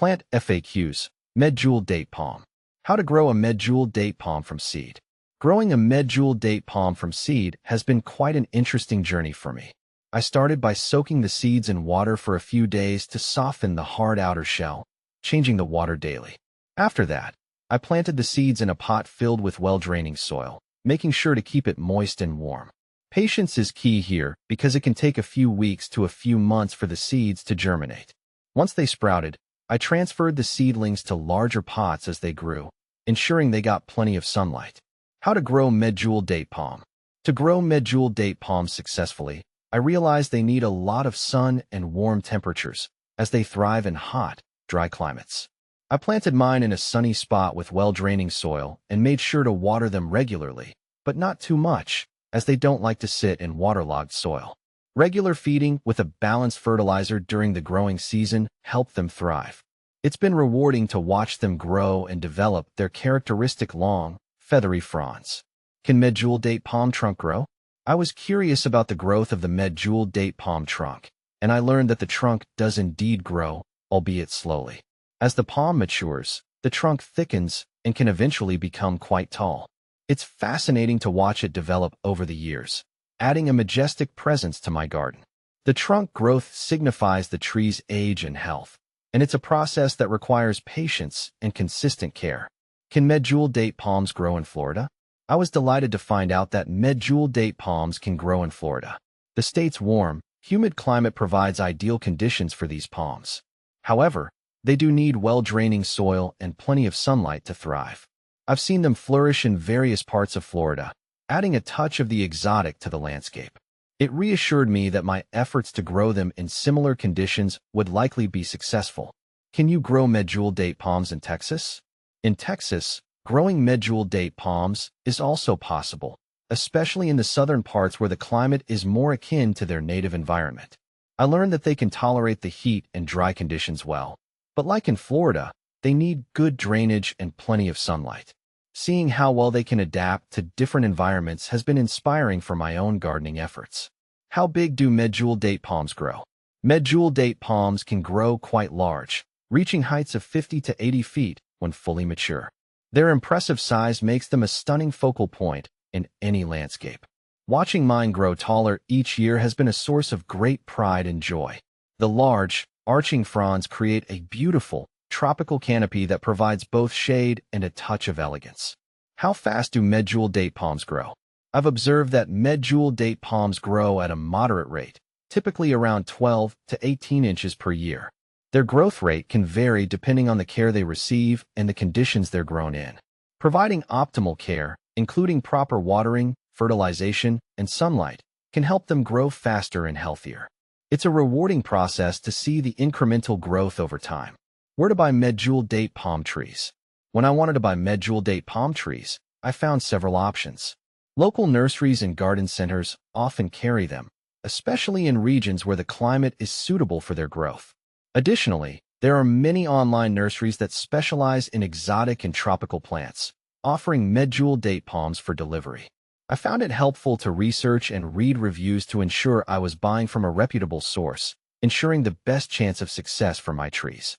Plant FAQs, Medjool date palm. How to grow a Medjool date palm from seed. Growing a Medjool date palm from seed has been quite an interesting journey for me. I started by soaking the seeds in water for a few days to soften the hard outer shell, changing the water daily. After that, I planted the seeds in a pot filled with well-draining soil, making sure to keep it moist and warm. Patience is key here because it can take a few weeks to a few months for the seeds to germinate. Once they sprouted, I transferred the seedlings to larger pots as they grew, ensuring they got plenty of sunlight. How to grow Medjool date palm. To grow Medjool date palms successfully, I realized they need a lot of sun and warm temperatures, as they thrive in hot, dry climates. I planted mine in a sunny spot with well-draining soil and made sure to water them regularly, but not too much, as they don't like to sit in waterlogged soil. Regular feeding with a balanced fertilizer during the growing season helped them thrive. It's been rewarding to watch them grow and develop their characteristic long, feathery fronds. Can Medjool date palm trunk grow? I was curious about the growth of the Medjool date palm trunk, and I learned that the trunk does indeed grow, albeit slowly. As the palm matures, the trunk thickens and can eventually become quite tall. It's fascinating to watch it develop over the years, adding a majestic presence to my garden. The trunk growth signifies the tree's age and health, and it's a process that requires patience and consistent care. Can Medjool date palms grow in Florida? I was delighted to find out that Medjool date palms can grow in Florida. The state's warm, humid climate provides ideal conditions for these palms. However, they do need well-draining soil and plenty of sunlight to thrive. I've seen them flourish in various parts of Florida, adding a touch of the exotic to the landscape. It reassured me that my efforts to grow them in similar conditions would likely be successful. Can you grow Medjool date palms in Texas? In Texas, growing Medjool date palms is also possible, especially in the southern parts where the climate is more akin to their native environment. I learned that they can tolerate the heat and dry conditions well, but like in Florida, they need good drainage and plenty of sunlight. Seeing how well they can adapt to different environments has been inspiring for my own gardening efforts. How big do Medjool date palms grow? Medjool date palms can grow quite large, reaching heights of 50 to 80 feet when fully mature. Their impressive size makes them a stunning focal point in any landscape. Watching mine grow taller each year has been a source of great pride and joy. The large, arching fronds create a beautiful, tropical canopy that provides both shade and a touch of elegance. How fast do Medjool date palms grow? I've observed that Medjool date palms grow at a moderate rate, typically around 12 to 18 inches per year. Their growth rate can vary depending on the care they receive and the conditions they're grown in. Providing optimal care, including proper watering, fertilization, and sunlight, can help them grow faster and healthier. It's a rewarding process to see the incremental growth over time. Where to buy Medjool date palm trees? When I wanted to buy Medjool date palm trees, I found several options. Local nurseries and garden centers often carry them, especially in regions where the climate is suitable for their growth. Additionally, there are many online nurseries that specialize in exotic and tropical plants, offering Medjool date palms for delivery. I found it helpful to research and read reviews to ensure I was buying from a reputable source, ensuring the best chance of success for my trees.